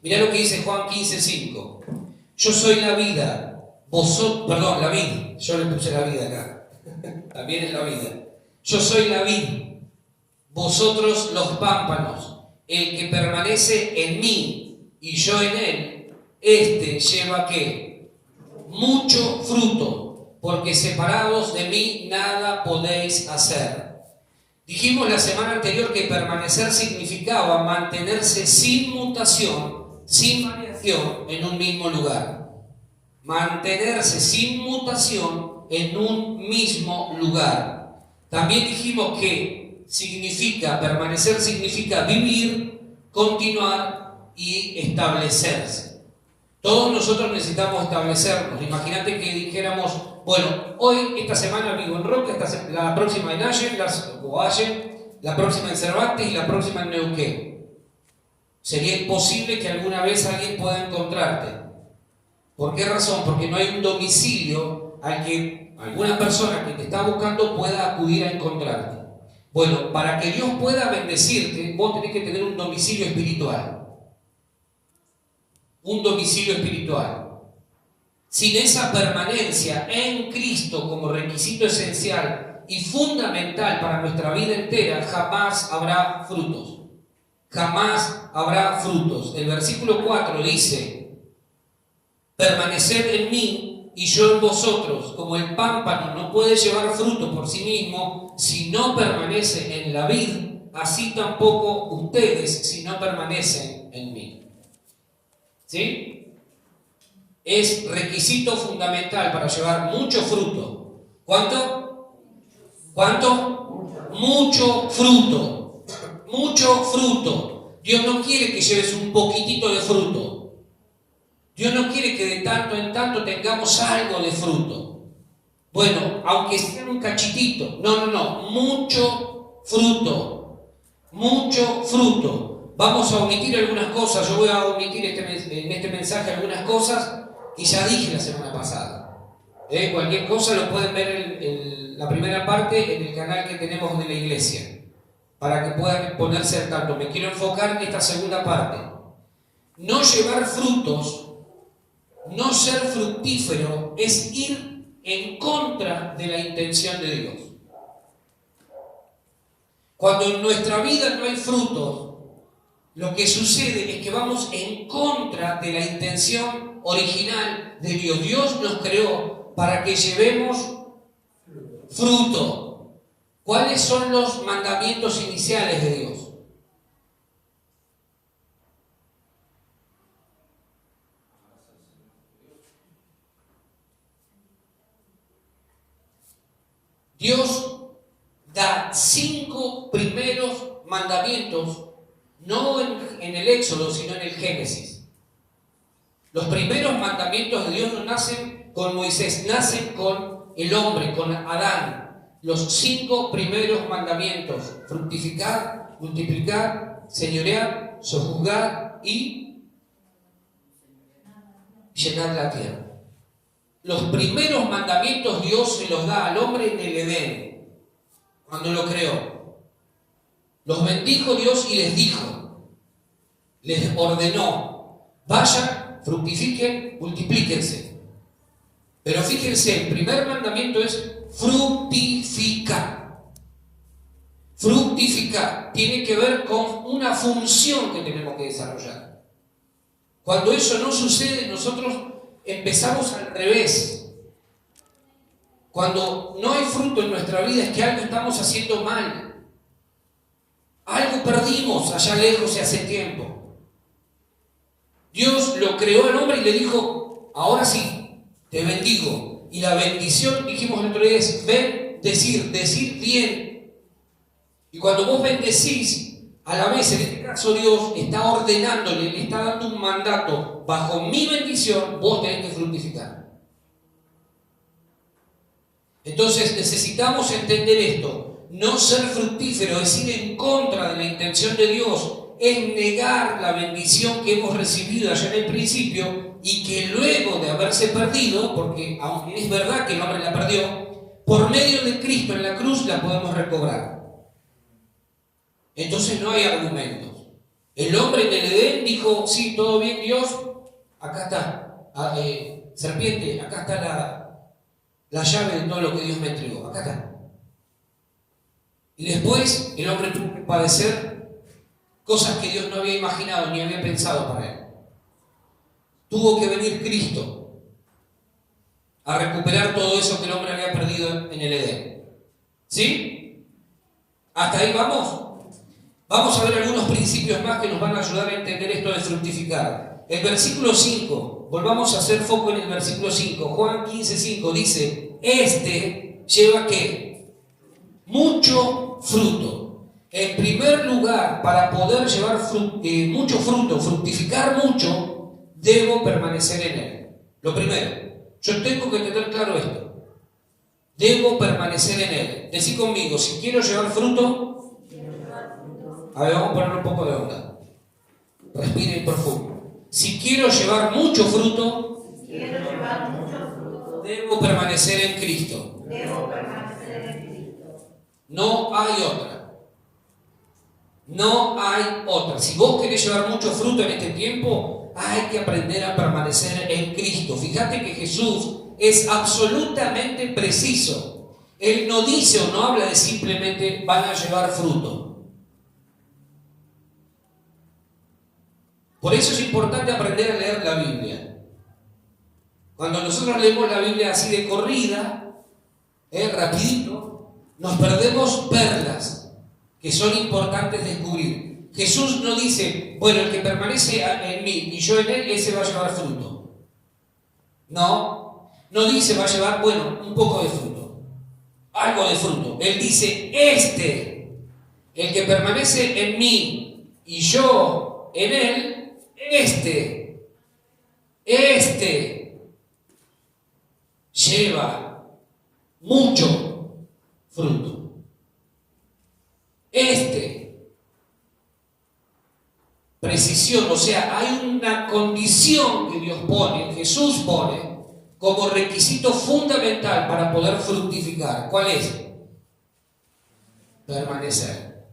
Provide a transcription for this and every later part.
Mirá lo que dice Juan 15:5. Yo soy la vida, la vid, yo le puse la vida acá, también es la vida. Yo soy la vid, vosotros los pámpanos. El que permanece en mí y yo en él, este lleva ¿qué? Mucho fruto, porque separados de mí nada podéis hacer. Dijimos la semana anterior que permanecer significaba mantenerse sin mutación, sin variación en un mismo lugar. Mantenerse sin mutación en un mismo lugar. También dijimos que permanecer significa vivir, continuar y establecerse. Todos nosotros necesitamos establecernos. Imagínate que dijéramos, bueno, hoy, esta semana vivo en Roca, la próxima en Allen, la próxima en Cervantes y la próxima en Neuquén. Sería imposible que alguna vez alguien pueda encontrarte. ¿Por qué razón? Porque no hay un domicilio al que alguna persona que te está buscando pueda acudir a encontrarte. Bueno, para que Dios pueda bendecirte, vos tenés que tener un domicilio espiritual. Un domicilio espiritual. Sin esa permanencia en Cristo como requisito esencial y fundamental para nuestra vida entera, jamás habrá frutos. Jamás habrá frutos. El versículo 4 dice: permaneced en mí y yo en vosotros, como el pámpano no puede llevar fruto por sí mismo si no permanece en la vid, así tampoco ustedes si no permanecen en mí. ¿Sí? Es requisito fundamental para llevar mucho fruto. ¿Cuánto? ¿Cuánto? Mucho fruto. Mucho fruto. Dios no quiere que lleves un poquitito de fruto. Dios no quiere que de tanto en tanto tengamos algo de fruto. Bueno, aunque sea un cachitito. No. Mucho fruto. Mucho fruto. Vamos a omitir algunas cosas. Yo voy a omitir en este mensaje algunas cosas que ya dije la semana pasada. Cualquier cosa lo pueden ver en la primera parte en el canal que tenemos de la iglesia, para que puedan ponerse al tanto. Me quiero enfocar en esta segunda parte. No llevar frutos, no ser fructífero, es ir en contra de la intención de Dios. Cuando en nuestra vida no hay frutos, lo que sucede es que vamos en contra de la intención original de Dios. Dios nos creó para que llevemos fruto. ¿Cuáles son los mandamientos iniciales de Dios? Dios da 5 primeros mandamientos, no en el Éxodo, sino en el Génesis. Los primeros mandamientos de Dios no nacen con Moisés, nacen con el hombre, con Adán. Los 5 primeros mandamientos: fructificar, multiplicar, señorear, sojuzgar y llenar la tierra. Los primeros mandamientos Dios se los da al hombre en el Edén, cuando lo creó. Los bendijo Dios y les dijo, les ordenó: vayan, fructifiquen, multiplíquense. Pero fíjense, el primer mandamiento es fructificar. Fructificar tiene que ver con una función que tenemos que desarrollar. Cuando eso no sucede, nosotros empezamos al revés. Cuando no hay fruto en nuestra vida es que algo estamos haciendo mal. Algo perdimos allá lejos y hace tiempo. Dios lo creó al hombre y le dijo: ahora sí, te bendigo. Y la bendición, dijimos el otro día, es decir bien. Y cuando vos bendecís, a la vez, en este caso, Dios está ordenándole, le está dando un mandato: bajo mi bendición, vos tenés que fructificar. Entonces necesitamos entender esto. No ser fructífero es ir en contra de la intención de Dios, es negar la bendición que hemos recibido allá en el principio y que luego de haberse perdido, porque aunque es verdad que el hombre la perdió, por medio de Cristo en la cruz la podemos recobrar. Entonces no hay argumentos. El hombre en el Edén dijo, sí, todo bien Dios, acá está, serpiente, acá está la llave de todo lo que Dios me entregó, acá está. Y después el hombre tuvo que padecer cosas que Dios no había imaginado ni había pensado para él. Tuvo que venir Cristo a recuperar todo eso que el hombre había perdido en el Edén. ¿Sí? ¿Hasta ahí vamos? Vamos a ver algunos principios más que nos van a ayudar a entender esto de fructificar. El versículo 5, volvamos a hacer foco en el versículo 5. Juan 15:5 dice, lleva ¿qué? Mucho fruto. En primer lugar, para poder llevar mucho fruto, fructificar mucho, debo permanecer en él. Lo primero, yo tengo que tener claro esto. Debo permanecer en él. Decí conmigo, si quiero llevar fruto, a ver, vamos a poner un poco de onda. Respiren profundo. Si quiero llevar mucho fruto, debo permanecer en Cristo. No hay otra. No hay otra. Si vos querés llevar mucho fruto en este tiempo, hay que aprender a permanecer en Cristo. Fíjate que Jesús es absolutamente preciso. Él no dice o no habla de simplemente van a llevar fruto. Por eso es importante aprender a leer la Biblia. Cuando nosotros leemos la Biblia así de corrida, rapidito, nos perdemos perlas que son importantes descubrir. Jesús no dice, bueno, el que permanece en mí y yo en él, ese va a llevar fruto. No dice va a llevar, bueno, un poco de fruto, algo de fruto. Él dice, el que permanece en mí y yo en él, lleva mucho fruto. Precisión, o sea, hay una condición que Dios pone, Jesús pone, como requisito fundamental para poder fructificar. ¿Cuál es? Permanecer.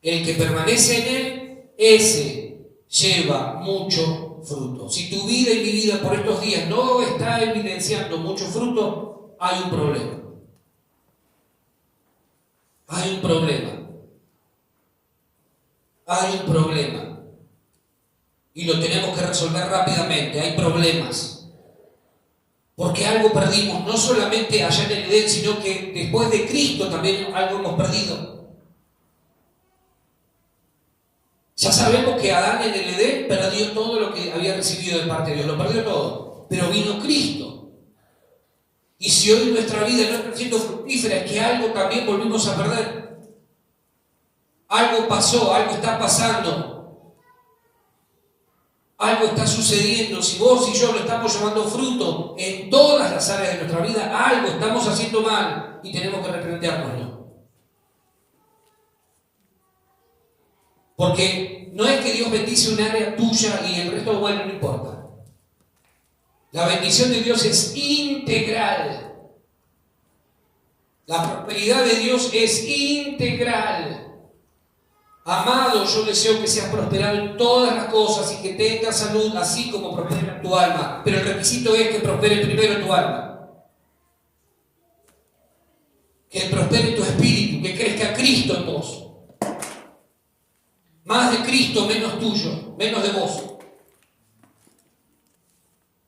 El que permanece en él, ese lleva mucho fruto. Si tu vida y mi vida por estos días no está evidenciando mucho fruto, hay un problema. Hay un problema. Y lo tenemos que resolver rápidamente. Hay problemas. Porque algo perdimos, no solamente allá en el Edén, sino que después de Cristo también algo hemos perdido. Ya sabemos que Adán en el Edén perdió todo lo que había recibido de parte de Dios, lo perdió todo, pero vino Cristo. Y si hoy nuestra vida no está siendo fructífera, es que algo también volvimos a perder. Algo pasó, algo está pasando, algo está sucediendo. Si vos y yo no estamos llevando fruto en todas las áreas de nuestra vida, algo estamos haciendo mal y tenemos que replanteárnoslo. Porque no es que Dios bendice un área tuya y el resto, bueno, no importa. La bendición de Dios es integral. La prosperidad de Dios es integral. Amado, yo deseo que seas prosperado en todas las cosas y que tengas salud, así como prospera tu alma. Pero el requisito es que prospere primero tu alma. Que prospere tu espíritu, que crezca Cristo en vos. Más de Cristo, menos tuyo, menos de vos.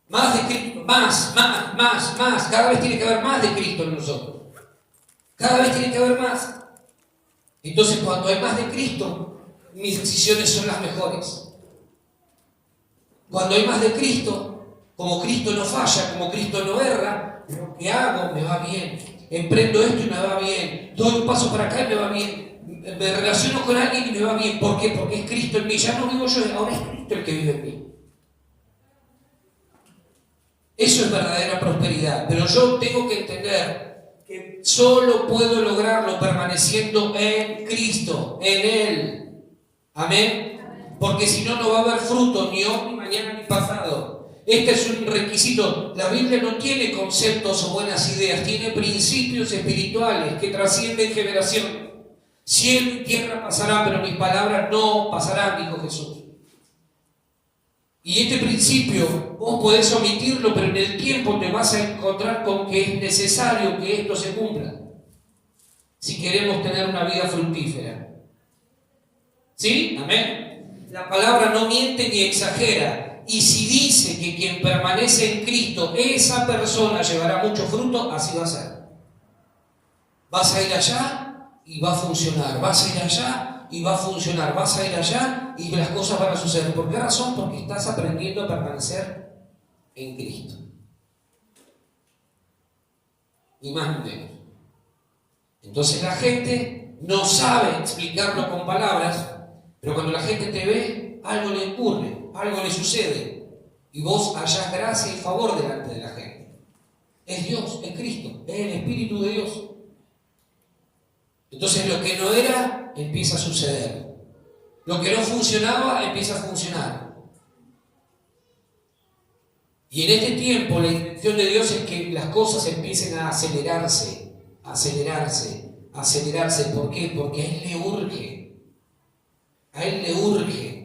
Más de Cristo, más. Cada vez tiene que haber más de Cristo en nosotros. Cada vez tiene que haber más. Entonces, cuando hay más de Cristo, mis decisiones son las mejores. Cuando hay más de Cristo, como Cristo no falla, como Cristo no erra, lo que hago me va bien. Emprendo esto y me va bien. Doy un paso para acá y me va bien. Me relaciono con alguien y me va bien. ¿Por qué? Porque es Cristo en mí. Ya no vivo yo, ahora es Cristo el que vive en mí. Eso es verdadera prosperidad. Pero yo tengo que entender que solo puedo lograrlo permaneciendo en Cristo, en Él. Amén. Porque si no, no va a haber fruto ni hoy, ni mañana, ni pasado. Este es un requisito. La Biblia no tiene conceptos o buenas ideas, tiene principios espirituales que trascienden generación. Cielo y tierra pasarán, pero mis palabras no pasarán, dijo Jesús. Y este principio, vos podés omitirlo, pero en el tiempo te vas a encontrar con que es necesario que esto se cumpla, si queremos tener una vida fructífera. ¿Sí? Amén. La palabra no miente ni exagera. Y si dice que quien permanece en Cristo, esa persona llevará mucho fruto, así va a ser. Vas a ir allá y va a funcionar. Vas a ir allá y va a funcionar. Vas a ir allá y las cosas van a suceder. ¿Por qué razón? Porque estás aprendiendo a permanecer en Cristo. Ni más ni menos. Entonces la gente no sabe explicarlo con palabras, pero cuando la gente te ve, algo le ocurre, algo le sucede, y vos hallás gracia y favor delante de la gente. Es Dios, es Cristo, es el Espíritu de Dios. Entonces lo que no era, empieza a suceder. Lo que no funcionaba, empieza a funcionar. Y en este tiempo la intención de Dios es que las cosas empiecen a acelerarse. ¿Por qué? Porque a Él le urge. A Él le urge.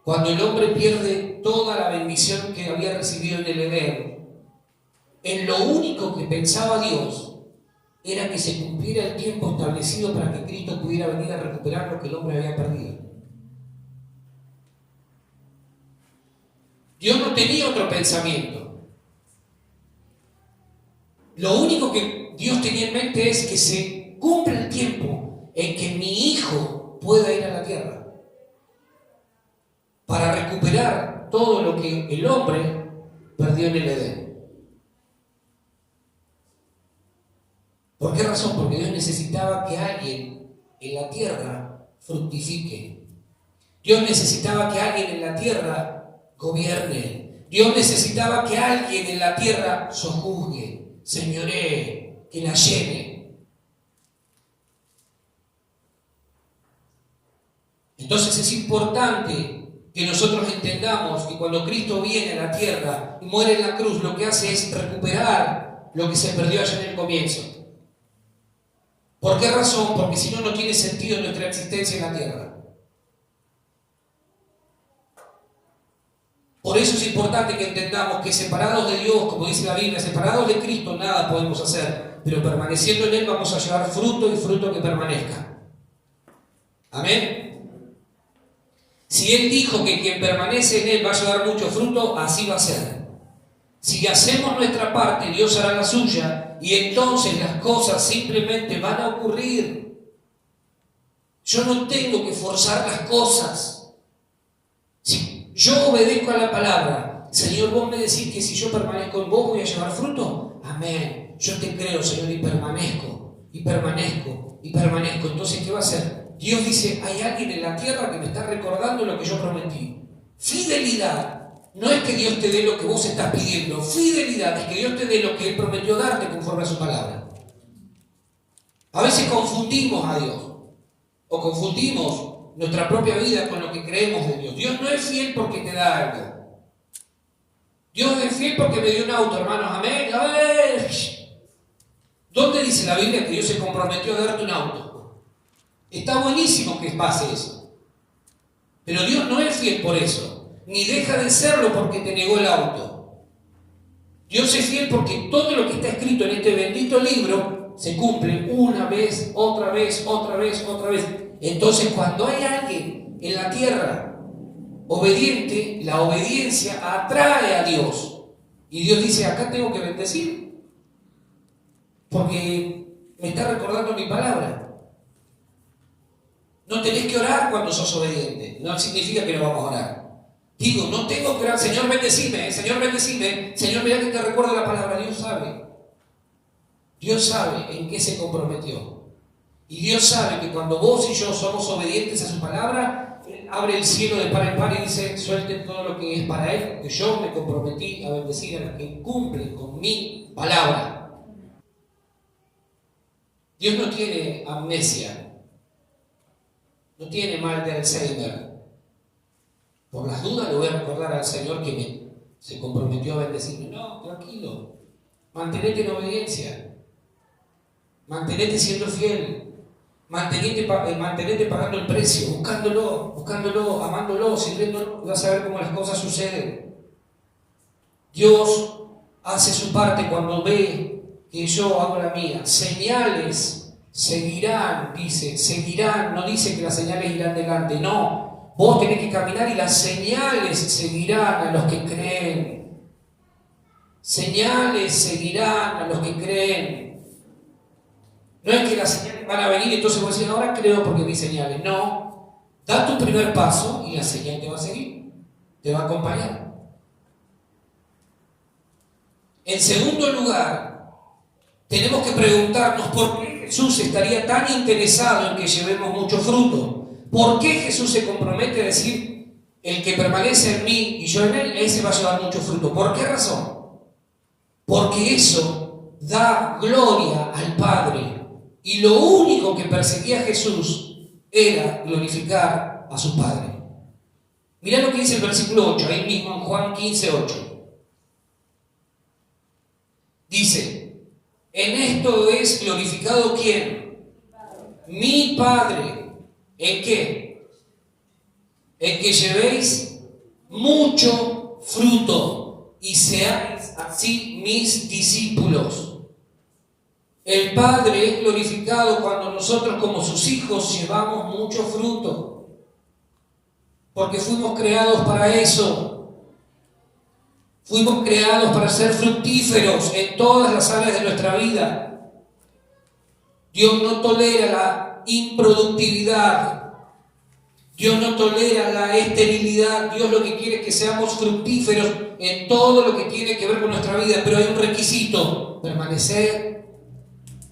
Cuando el hombre pierde toda la bendición que había recibido en el Edén, en lo único que pensaba Dios era que se cumpliera el tiempo establecido para que Cristo pudiera venir a recuperar lo que el hombre había perdido. Dios no tenía otro pensamiento. Lo único que Dios tenía en mente es que se cumpla el tiempo en que mi hijo pueda ir a la tierra para recuperar todo lo que el hombre perdió en el Edén. ¿Por qué razón? Porque Dios necesitaba que alguien en la tierra fructifique. Dios necesitaba que alguien en la tierra gobierne. Dios necesitaba que alguien en la tierra sojuzgue, señoree, que la llene. Entonces es importante que nosotros entendamos que cuando Cristo viene a la tierra y muere en la cruz, lo que hace es recuperar lo que se perdió allá en el comienzo. ¿Por qué razón? Porque si no, no tiene sentido nuestra existencia en la tierra. Por eso es importante que entendamos que separados de Dios, como dice la Biblia, separados de Cristo, nada podemos hacer, pero permaneciendo en Él vamos a llevar fruto y fruto que permanezca. Amén. Si Él dijo que quien permanece en Él va a llevar mucho fruto, así va a ser. Si hacemos nuestra parte, Dios hará la suya, y entonces las cosas simplemente van a ocurrir. Yo no tengo que forzar las cosas. Si yo obedezco a la palabra, Señor, vos me decís que si yo permanezco en vos voy a llevar fruto. Amén. Yo te creo, Señor, y permanezco, y permanezco, y permanezco. Entonces, ¿qué va a hacer? Dios dice, hay alguien en la tierra que me está recordando lo que yo prometí. Fidelidad. No es que Dios te dé lo que vos estás pidiendo. Fidelidad es que Dios te dé lo que Él prometió darte conforme a su palabra. A veces confundimos a Dios. O confundimos nuestra propia vida con lo que creemos de Dios. Dios no es fiel porque te da algo. Dios es fiel porque me dio un auto, hermanos. Amén. A ver. ¿Dónde dice la Biblia que Dios se comprometió a darte un auto? Está buenísimo que pase eso. Pero Dios no es fiel por eso. Ni deja de serlo porque te negó el auto. Dios es fiel porque todo lo que está escrito en este bendito libro se cumple una vez, otra vez, otra vez, otra vez. Entonces, cuando hay alguien en la tierra obediente, la obediencia atrae a Dios. Y Dios dice, acá tengo que bendecir, porque me está recordando mi palabra. No tenés que orar cuando sos obediente. No significa que no vamos a orar. Digo, no tengo que orar, Señor, bendecime, Señor, bendecime. Señor, mira que te recuerdo la palabra. Dios sabe. Dios sabe en qué se comprometió. Y Dios sabe que cuando vos y yo somos obedientes a su palabra, Él abre el cielo de par en par y dice, suelten todo lo que es para Él, porque yo me comprometí a bendecir a los que cumplen con mi palabra. Dios no tiene amnesia. No tiene mal de Alzheimer. Por las dudas le voy a recordar al Señor que se comprometió a bendecirme. No, tranquilo. Mantenete en obediencia. Mantenete siendo fiel. Mantenete pagando el precio, buscándolo, amándolo, sirviéndolo. Vas a ver cómo las cosas suceden. Dios hace su parte cuando ve que yo hago la mía. Señales seguirán, dice, seguirán. No dice que las señales irán delante, no. Vos tenés que caminar y las señales seguirán a los que creen. Señales seguirán a los que creen. No es que las señales van a venir y entonces vos decís, ahora creo porque vi señales. No. Da tu primer paso y la señal te va a seguir. Te va a acompañar. En segundo lugar, tenemos que preguntarnos por qué Jesús estaría tan interesado en que llevemos mucho fruto. ¿Por qué Jesús se compromete a decir, el que permanece en mí y yo en él, ese va a llevar mucho fruto? ¿Por qué razón? Porque eso da gloria al Padre. Y lo único que perseguía a Jesús era glorificar a su Padre. Mirá lo que dice el versículo 8, ahí mismo en Juan 15:8. Dice, en esto es glorificado ¿quién? Mi Padre. ¿En qué? En que llevéis mucho fruto y seáis así mis discípulos. El Padre es glorificado cuando nosotros como sus hijos llevamos mucho fruto. Porque fuimos creados para eso. Fuimos creados para ser fructíferos en todas las áreas de nuestra vida. Dios no tolera la improductividad. Dios no tolera la esterilidad. Dios lo que quiere es que seamos fructíferos en todo lo que tiene que ver con nuestra vida. Pero hay un requisito: permanecer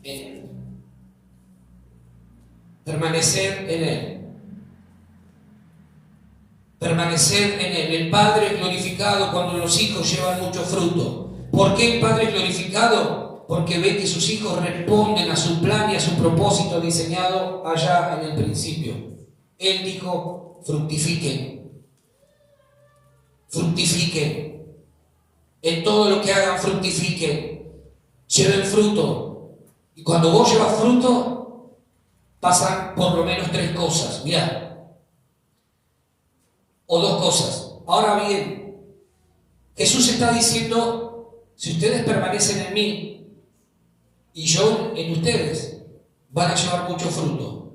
en Él. Permanecer en Él. Permanecer en Él. El Padre es glorificado cuando los hijos llevan mucho fruto. ¿Por qué el Padre es glorificado? Porque ve que sus hijos responden a su plan y a su propósito diseñado allá en el principio. Él dijo, fructifiquen. Fructifiquen. En todo lo que hagan, fructifiquen. Lleven fruto. Y cuando vos llevas fruto, pasan por lo menos 3 cosas. Mirá. O 2 cosas. Ahora bien, Jesús está diciendo, si ustedes permanecen en mí y yo en ustedes, van a llevar mucho fruto.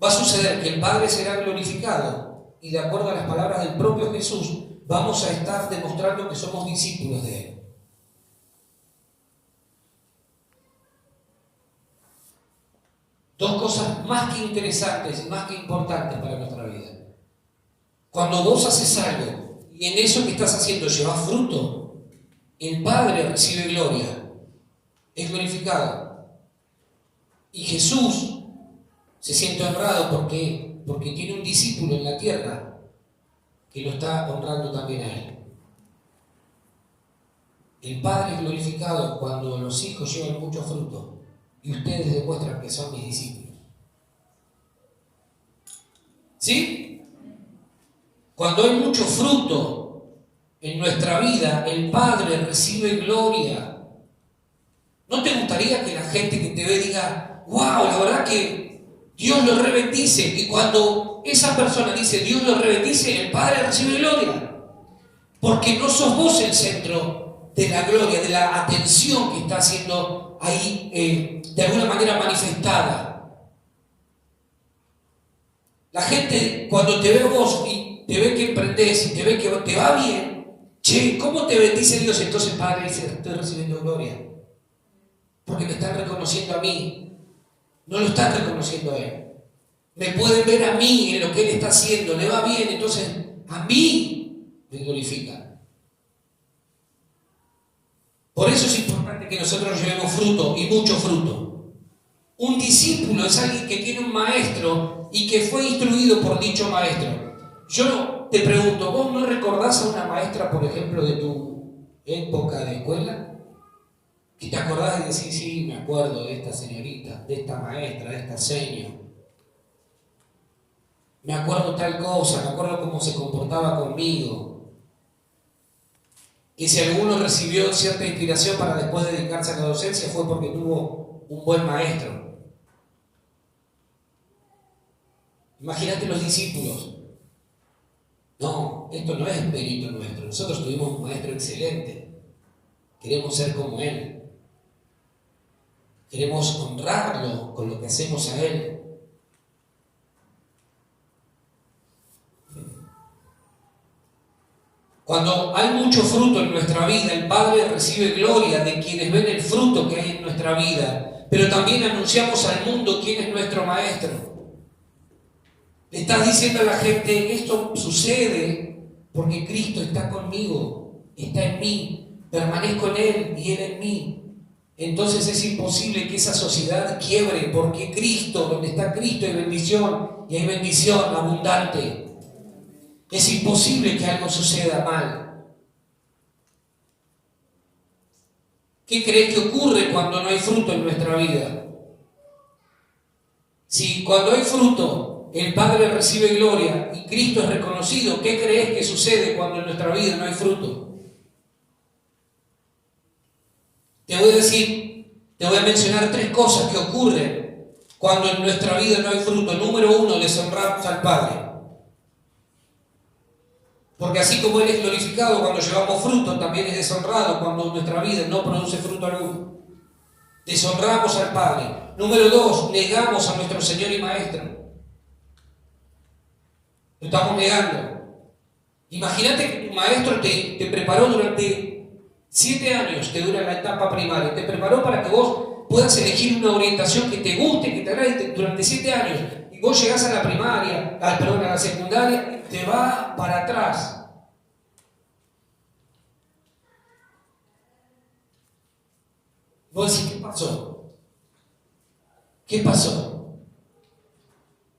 Va a suceder que el Padre será glorificado y de acuerdo a las palabras del propio Jesús, vamos a estar demostrando que somos discípulos de Él. Dos cosas más que interesantes y más que importantes para nuestra vida. Cuando vos haces algo y en eso que estás haciendo llevas fruto, el Padre recibe gloria, es glorificado. Y Jesús se siente honrado porque tiene un discípulo en la tierra que lo está honrando también a Él. El Padre es glorificado cuando los hijos llevan mucho fruto y ustedes demuestran que son mis discípulos. ¿Sí? Cuando hay mucho fruto en nuestra vida, el Padre recibe gloria. ¿No te gustaría que la gente que te ve diga, wow, la verdad que Dios lo rebendice? Y cuando esa persona dice Dios lo rebendice, el Padre recibe gloria. Porque no sos vos el centro de la gloria, de la atención que está siendo ahí de alguna manera manifestada. La gente cuando te ve a vos y te ve que emprendés y te ve que te va bien, che, ¿cómo te bendice Dios? Entonces el Padre dice, estoy recibiendo gloria. Porque me están reconociendo a mí, no lo están reconociendo a Él. Me pueden ver a mí en lo que Él está haciendo, le va bien, entonces a mí me glorifica. Por eso es importante que nosotros llevemos fruto y mucho fruto. Un discípulo es alguien que tiene un maestro y que fue instruido por dicho maestro. Yo te pregunto, ¿vos no recordás a una maestra, por ejemplo, de tu época de escuela? Que te acordás de decir, sí, me acuerdo de esta señorita, de esta maestra, de esta señora. Me acuerdo tal cosa, me acuerdo cómo se comportaba conmigo. que si alguno recibió cierta inspiración para después dedicarse a la docencia fue porque tuvo un buen maestro. Imagínate los discípulos. No, esto no es mérito nuestro. Nosotros tuvimos un maestro excelente. Queremos ser como él. Queremos honrarlo con lo que hacemos a él. Cuando hay mucho fruto en nuestra vida, el Padre recibe gloria de quienes ven el fruto que hay en nuestra vida, pero también anunciamos al mundo quién es nuestro Maestro. Le estás diciendo a la gente, esto sucede porque Cristo está conmigo, está en mí, permanezco en Él y Él en mí. Entonces es imposible que esa sociedad quiebre, porque Cristo, donde está Cristo hay bendición, y hay bendición abundante. Es imposible que algo suceda mal. ¿Qué crees que ocurre cuando no hay fruto en nuestra vida? Si cuando hay fruto el Padre recibe gloria y Cristo es reconocido, ¿qué crees que sucede cuando en nuestra vida no hay fruto? Te voy a mencionar 3 cosas que ocurren cuando en nuestra vida no hay fruto. Número 1, deshonramos al Padre. Porque así como Él es glorificado cuando llevamos fruto, también es deshonrado cuando nuestra vida no produce fruto alguno. Deshonramos al Padre. Número 2, negamos a nuestro Señor y Maestro. Lo estamos negando. Imagínate que tu maestro te preparó durante 7 años, que dura la etapa primaria. Te preparó para que vos puedas elegir una orientación que te guste, que te agrade durante 7 años. Y vos llegás a la primaria, a la secundaria, te va para atrás. Vos decís, ¿qué pasó? ¿Qué pasó?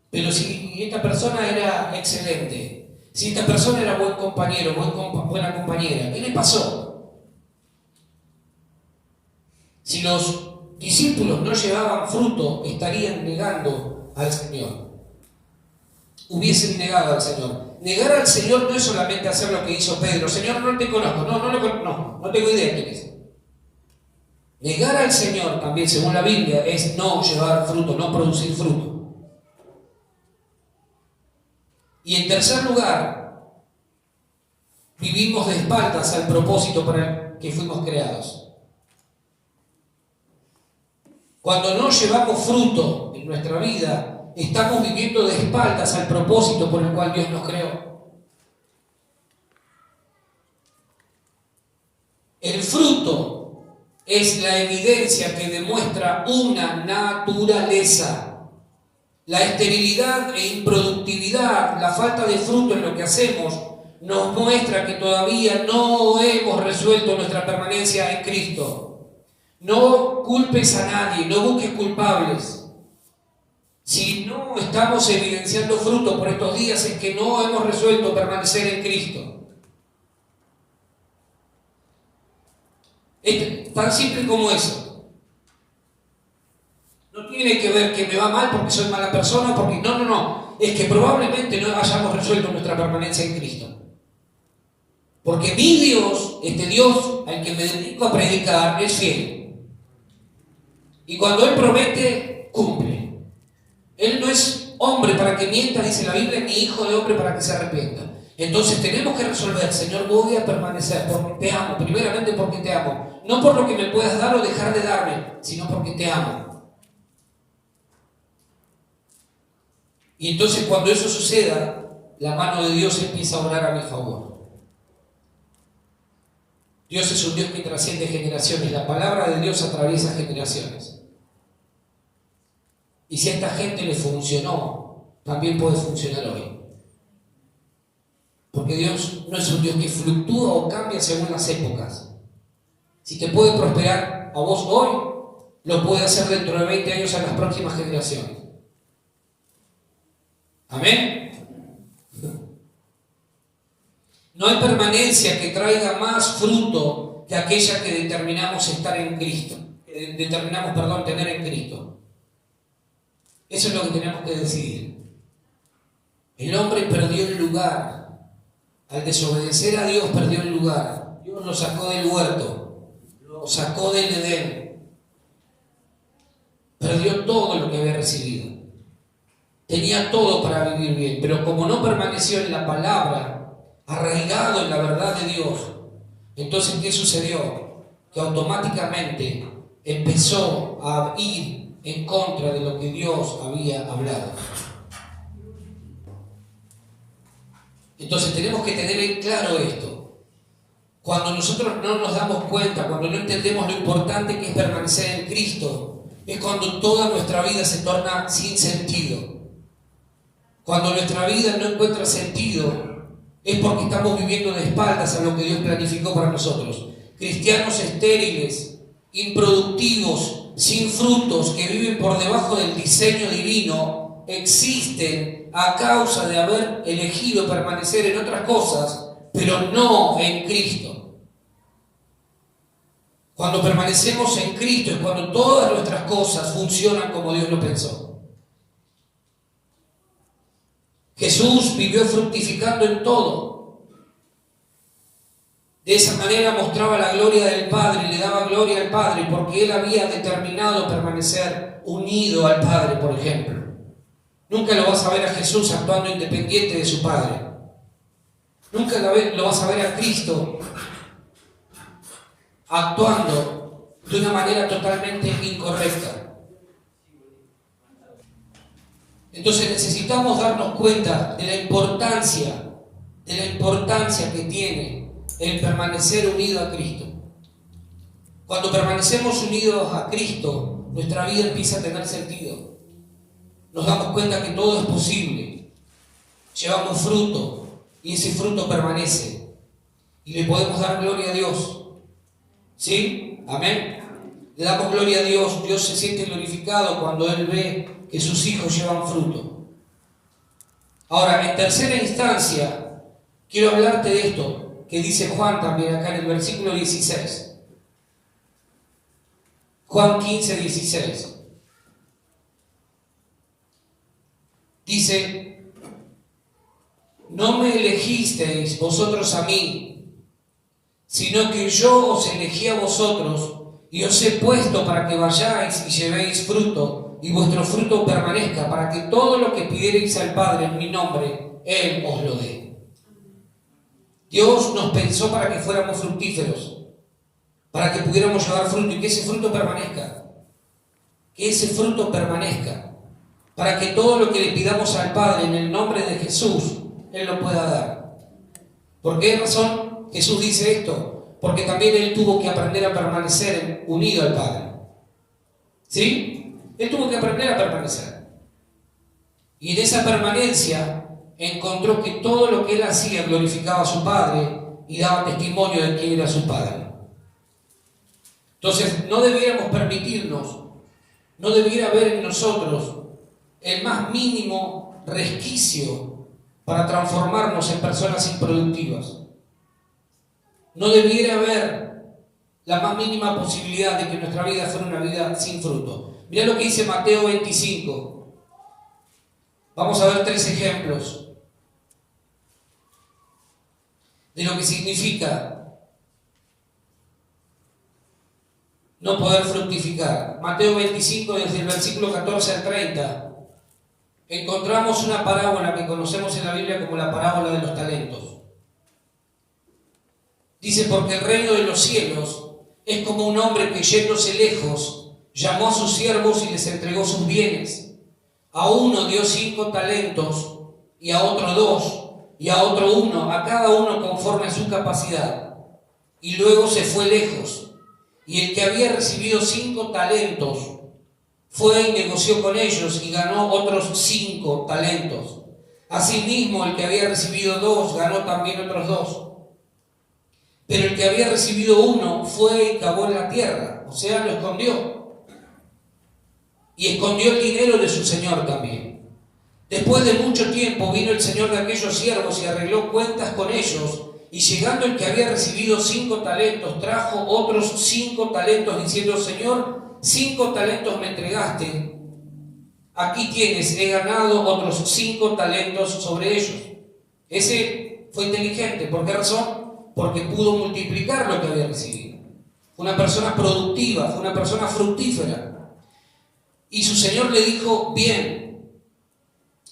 Pero si esta persona era excelente, si esta persona era buen compañero, buena compañera, ¿qué le pasó? Si los discípulos no llevaban fruto, estarían negando al Señor. Hubiesen negado al Señor. Negar al Señor no es solamente hacer lo que hizo Pedro. Señor, no te conozco, no tengo idea quién es. Negar al Señor también, según la Biblia, es no llevar fruto, no producir fruto. Y en tercer lugar, vivimos de espaldas al propósito para el que fuimos creados. Cuando no llevamos fruto en nuestra vida, estamos viviendo de espaldas al propósito por el cual Dios nos creó. El fruto es la evidencia que demuestra una naturaleza. La esterilidad e improductividad, la falta de fruto en lo que hacemos, nos muestra que todavía no hemos resuelto nuestra permanencia en Cristo. No culpes a nadie, no busques culpables. Si no estamos evidenciando fruto por estos días es que no hemos resuelto permanecer en Cristo. Es tan simple como eso. No tiene que ver que me va mal porque soy mala persona, porque no. Es que probablemente no hayamos resuelto nuestra permanencia en Cristo. Porque mi Dios, este Dios al que me dedico a predicar, es fiel. Y cuando Él promete, cumple. Él no es hombre para que mienta, dice la Biblia, ni hijo de hombre para que se arrepienta. Entonces tenemos que resolver, Señor, voy a permanecer porque te amo, primeramente porque te amo. No por lo que me puedas dar o dejar de darme, sino porque te amo. Y entonces cuando eso suceda, la mano de Dios empieza a obrar a mi favor. Dios es un Dios que trasciende generaciones. La palabra de Dios atraviesa generaciones. Y si a esta gente le funcionó, también puede funcionar hoy. Porque Dios no es un Dios que fluctúa o cambia según las épocas. Si te puede prosperar a vos hoy, lo puede hacer dentro de 20 años a las próximas generaciones. ¿Amén? No hay permanencia que traiga más fruto que aquella que determinamos estar en Cristo. Tener en Cristo. Eso es lo que tenemos que decidir. El hombre perdió el lugar. Al desobedecer a Dios perdió el lugar. Dios Dios lo sacó del huerto, lo sacó del Edén. Perdió todo lo que había recibido. Tenía todo para vivir bien, pero como no permaneció en la palabra, arraigado en la verdad de Dios, entonces ¿qué sucedió? Que automáticamente empezó a ir en contra de lo que Dios había hablado. Entonces tenemos que tener en claro esto. Cuando nosotros no nos damos cuenta, cuando no entendemos lo importante que es permanecer en Cristo, es cuando toda nuestra vida se torna sin sentido. Cuando nuestra vida no encuentra sentido, es porque estamos viviendo de espaldas a lo que Dios planificó para nosotros. Cristianos estériles, improductivos, sin frutos, que viven por debajo del diseño divino, existen a causa de haber elegido permanecer en otras cosas, pero no en Cristo. Cuando permanecemos en Cristo es cuando todas nuestras cosas funcionan como Dios lo pensó. Jesús vivió fructificando en todo. De esa manera mostraba la gloria del Padre, le daba gloria al Padre, porque Él había determinado permanecer unido al Padre, por ejemplo. Nunca lo vas a ver a Jesús actuando independiente de su Padre. Nunca lo vas a ver a Cristo actuando de una manera totalmente incorrecta. Entonces necesitamos darnos cuenta de la importancia que tiene el permanecer unido a Cristo. Cuando permanecemos unidos a Cristo, nuestra vida empieza a tener sentido. Nos damos cuenta que todo es posible. Llevamos fruto y ese fruto permanece. Y le podemos dar gloria a Dios. ¿Sí? Amén. Le damos gloria a Dios. Dios se siente glorificado cuando Él ve que sus hijos llevan fruto. Ahora, en tercera instancia, quiero hablarte de esto que dice Juan también acá en el versículo 16. Juan 15, 16. Dice: no me elegisteis vosotros a mí, sino que yo os elegí a vosotros y os he puesto para que vayáis y llevéis fruto, y vuestro fruto permanezca, para que todo lo que pidiereis al Padre en mi nombre, Él os lo dé. Dios nos pensó para que fuéramos fructíferos, para que pudiéramos llevar fruto y que ese fruto permanezca. Que ese fruto permanezca, para que todo lo que le pidamos al Padre en el nombre de Jesús, Él lo pueda dar. ¿Por qué razón Jesús dice esto? Porque también Él tuvo que aprender a permanecer unido al Padre. ¿Sí? Él tuvo que aprender a permanecer. Y en esa permanencia encontró que todo lo que Él hacía glorificaba a su Padre y daba testimonio de quién era su Padre. Entonces, no debiéramos permitirnos, no debiera haber en nosotros el más mínimo resquicio para transformarnos en personas improductivas. No debiera haber la más mínima posibilidad de que nuestra vida fuera una vida sin fruto. Mirá lo que dice Mateo 25. Vamos a ver 3 ejemplos de lo que significa no poder fructificar. Mateo 25, desde el versículo 14 al 30, encontramos una parábola que conocemos en la Biblia como la parábola de los talentos. Dice: porque el reino de los cielos es como un hombre que, yéndose lejos, llamó a sus siervos y les entregó sus bienes. A uno dio 5 talentos, y a otro 2, y a otro 1, a cada uno conforme a su capacidad. Y luego se fue lejos. Y el que había recibido 5 talentos fue y negoció con ellos y ganó otros 5 talentos. Asimismo, el que había recibido 2 ganó también otros 2. Pero el que había recibido 1 fue y cavó en la tierra, o sea, lo escondió. Y escondió el dinero de su señor también. Después de mucho tiempo vino el señor de aquellos siervos y arregló cuentas con ellos. Y llegando el que había recibido 5 talentos, trajo otros 5 talentos, diciendo: Señor, 5 talentos me entregaste. Aquí tienes, he ganado otros 5 talentos sobre ellos. Ese fue inteligente. ¿Por qué razón? porque pudo multiplicar lo que había recibido. Fue una persona productiva, fue una persona fructífera. Y su Señor le dijo: bien,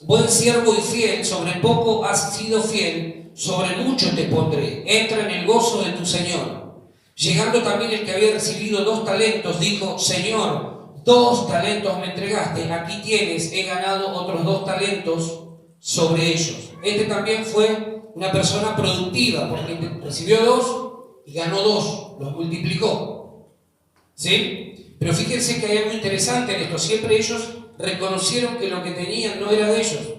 buen siervo y fiel, sobre poco has sido fiel, sobre mucho te pondré, entra en el gozo de tu Señor. Llegando también el que había recibido 2 talentos, dijo: Señor, 2 talentos me entregaste, aquí tienes, he ganado otros 2 talentos sobre ellos. Este también fue una persona productiva, porque recibió 2 y ganó 2, los multiplicó. ¿Sí? Pero fíjense que hay algo interesante en esto. Siempre ellos reconocieron que lo que tenían no era de ellos.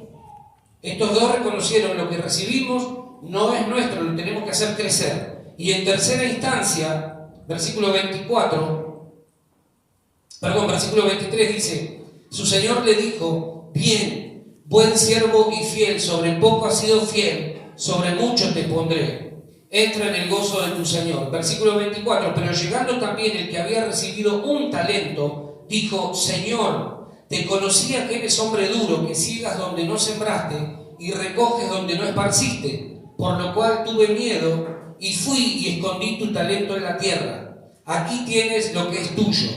Estos 2 reconocieron: lo que recibimos no es nuestro, lo tenemos que hacer crecer. Y en tercera instancia, versículo 23 dice: su Señor le dijo: bien, buen siervo y fiel, sobre poco has sido fiel, sobre mucho te pondré, entra en el gozo de tu Señor. Versículo 24: pero llegando también el que había recibido 1 talento, dijo: Señor, te conocía que eres hombre duro, que siegas donde no sembraste y recoges donde no esparciste, por lo cual tuve miedo y fui y escondí tu talento en la tierra. Aquí tienes lo que es tuyo.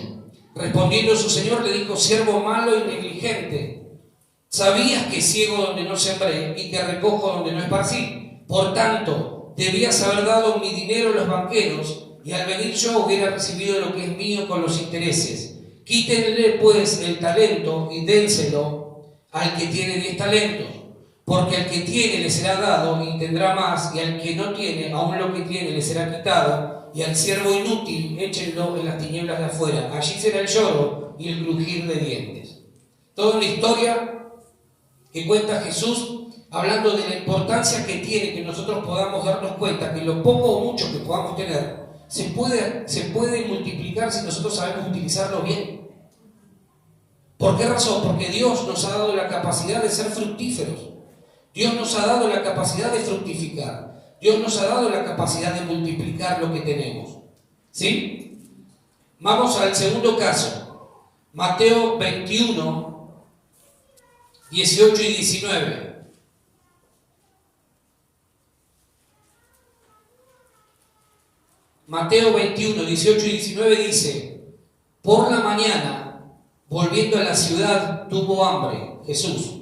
Respondiendo su Señor le dijo: siervo malo y negligente, sabías que ciego donde no sembré y que recojo donde no esparcí. Por tanto, debías haber dado mi dinero a los banqueros, y al venir yo hubiera recibido lo que es mío con los intereses. Quítenle pues el talento y dénselo al que tiene 10 talentos. Porque al que tiene le será dado y tendrá más, y al que no tiene, aún lo que tiene le será quitado. Y al siervo inútil, échenlo en las tinieblas de afuera. Allí será el lloro y el crujir de dientes. Toda una historia que cuenta Jesús, hablando de la importancia que tiene que nosotros podamos darnos cuenta que lo poco o mucho que podamos tener se puede multiplicar si nosotros sabemos utilizarlo bien. ¿Por qué razón? Porque Dios nos ha dado la capacidad de ser fructíferos. Dios nos ha dado la capacidad de fructificar. Dios nos ha dado la capacidad de multiplicar lo que tenemos. ¿Sí? Vamos al segundo caso. Mateo 21, 18 y 19. Mateo 21, 18 y 19 dice: por la mañana, volviendo a la ciudad, tuvo hambre, Jesús.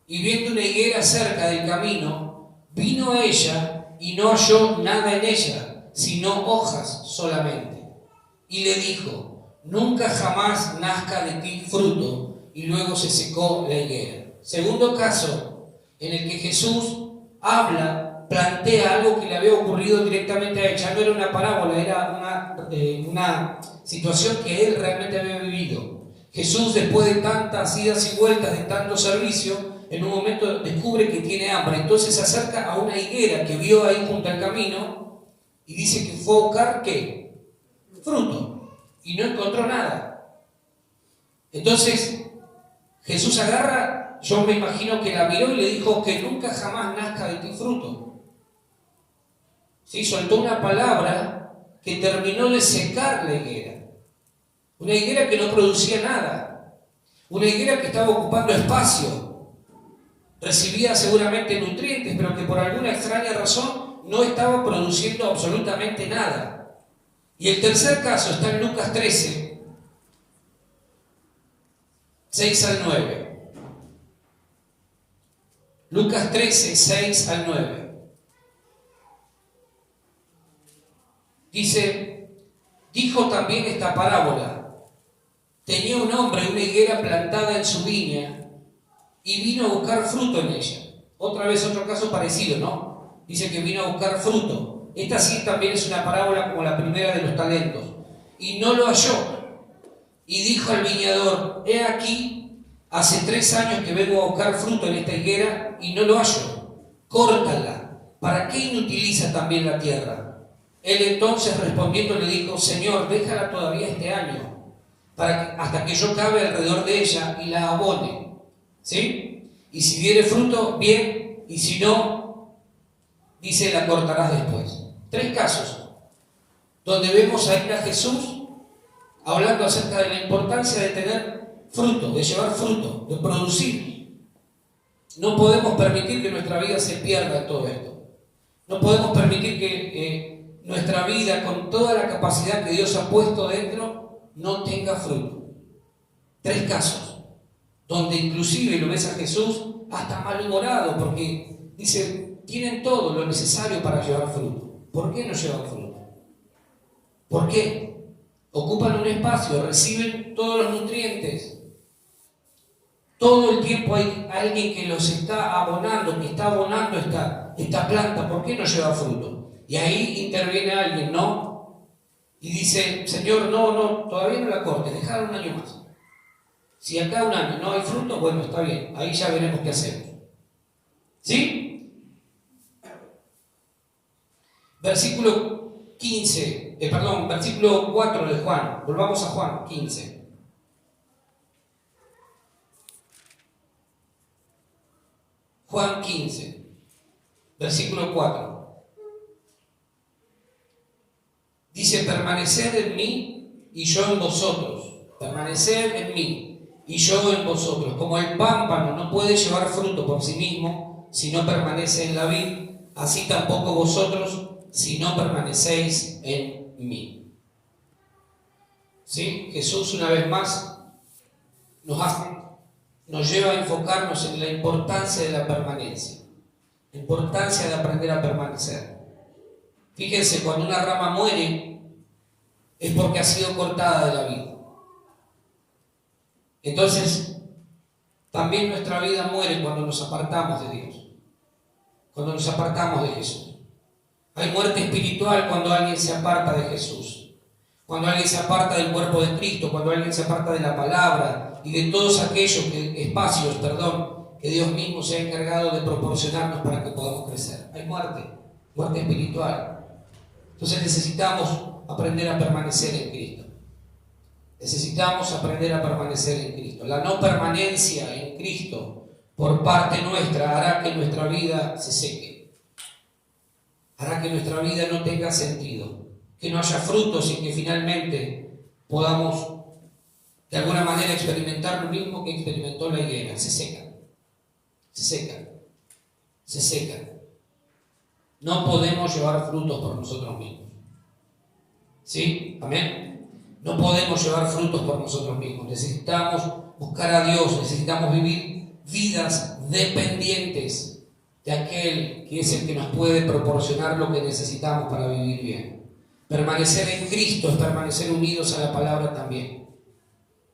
Y viendo una higuera cerca del camino, vino a ella y no halló nada en ella, sino hojas solamente. Y le dijo: nunca jamás nazca de ti fruto. Y luego se secó la higuera. Segundo caso en el que Jesús habla, plantea algo que le había ocurrido directamente a ella. No era una parábola, era una situación que él realmente había vivido. Jesús, después de tantas idas y vueltas, de tanto servicio, en un momento descubre que tiene hambre. Entonces se acerca a una higuera que vio ahí junto al camino y dice que fue a buscar ¿qué? Fruto. Y no encontró nada. Entonces Jesús agarra, yo me imagino que la miró y le dijo: que nunca jamás nazca de ti fruto. ¿Sí? Soltó una palabra que terminó de secar la higuera. Una higuera que no producía nada. Una higuera que estaba ocupando espacio. Recibía seguramente nutrientes, pero que por alguna extraña razón no estaba produciendo absolutamente nada. Y el tercer caso está en Lucas 13, 6 al 9. Lucas 13, 6 al 9. Dice: dijo también esta parábola: tenía un hombre una higuera plantada en su viña, y vino a buscar fruto en ella. Otra vez otro caso parecido, ¿no? Dice que vino a buscar fruto. Esta sí también es una parábola como la primera de los talentos. Y no lo halló. Y dijo al viñador: he aquí, hace 3 años que vengo a buscar fruto en esta higuera y no lo hallo. Córtala. ¿Para qué inutiliza también la tierra? Él entonces respondiendo le dijo: Señor, déjala todavía este año, hasta que yo cabe alrededor de ella y la abone. ¿Sí? Y si diere fruto, bien, y si no, dice, la cortarás después. 3 casos donde vemos a Jesús hablando acerca de la importancia de tener fruto, de llevar fruto, de producir. No podemos permitir que nuestra vida se pierda en todo esto. No podemos permitir que nuestra vida, con toda la capacidad que Dios ha puesto dentro, no tenga fruto. 3 casos, donde inclusive lo ves a Jesús hasta malhumorado, porque dice, tienen todo lo necesario para llevar fruto. ¿Por qué no llevan fruto? ¿Por qué? Ocupan un espacio, reciben todos los nutrientes. Todo el tiempo hay alguien que los está abonando, que está abonando esta planta. ¿Por qué no lleva fruto? Y ahí interviene alguien, ¿no? Y dice, Señor, no, todavía no la cortes, dejad un año más. Si acá un año no hay fruto, bueno, está bien, ahí ya veremos qué hacemos. ¿Sí? Versículo 4 de Juan. Volvamos a Juan 15. Juan 15, versículo 4. Dice, permaneced en mí y yo en vosotros. Permaneced en mí y yo en vosotros. Como el pámpano no puede llevar fruto por sí mismo si no permanece en la vid, así tampoco vosotros si no permanecéis en mí. ¿Sí? Jesús una vez más nos lleva a enfocarnos en la importancia de la permanencia, la importancia de aprender a permanecer. Fíjense, cuando una rama muere es porque ha sido cortada de la vida. Entonces, también nuestra vida muere cuando nos apartamos de Dios, cuando nos apartamos de Jesús. Hay muerte espiritual cuando alguien se aparta de Jesús, cuando alguien se aparta del cuerpo de Cristo, cuando alguien se aparta de la palabra y de todos aquellos espacios que Dios mismo se ha encargado de proporcionarnos para que podamos crecer. Hay muerte espiritual. Entonces necesitamos aprender a permanecer en Cristo. Necesitamos aprender a permanecer en Cristo. La no permanencia en Cristo por parte nuestra hará que nuestra vida se seque. Hará que nuestra vida no tenga sentido, que no haya frutos y que finalmente podamos de alguna manera experimentar lo mismo que experimentó la higuera. Se seca. No podemos llevar frutos por nosotros mismos. ¿Sí? Amén. No podemos llevar frutos por nosotros mismos. Necesitamos buscar a Dios, necesitamos vivir vidas dependientes de aquel que es el que nos puede proporcionar lo que necesitamos para vivir bien. Permanecer en Cristo es permanecer unidos a la palabra también.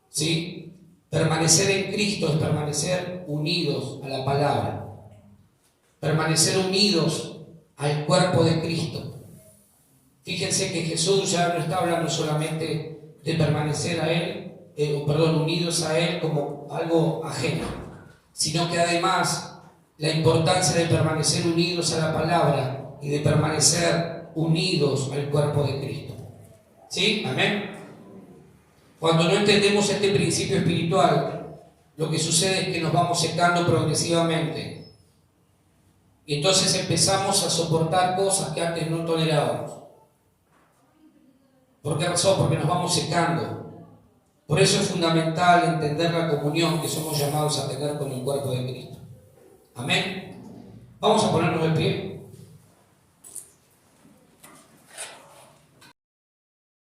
¿Sí? Permanecer en Cristo es permanecer unidos a la palabra. Permanecer unidos al cuerpo de Cristo. Fíjense que Jesús ya no está hablando solamente de permanecer a Él, unidos a Él como algo ajeno, sino que además la importancia de permanecer unidos a la palabra y de permanecer unidos al cuerpo de Cristo. ¿Sí? Amén. Cuando no entendemos este principio espiritual, lo que sucede es que nos vamos secando progresivamente. Y entonces empezamos a soportar cosas que antes no tolerábamos. ¿Por qué razón? Porque nos vamos secando. Por eso es fundamental entender la comunión que somos llamados a tener con el cuerpo de Cristo. Amén. Vamos a ponernos de pie.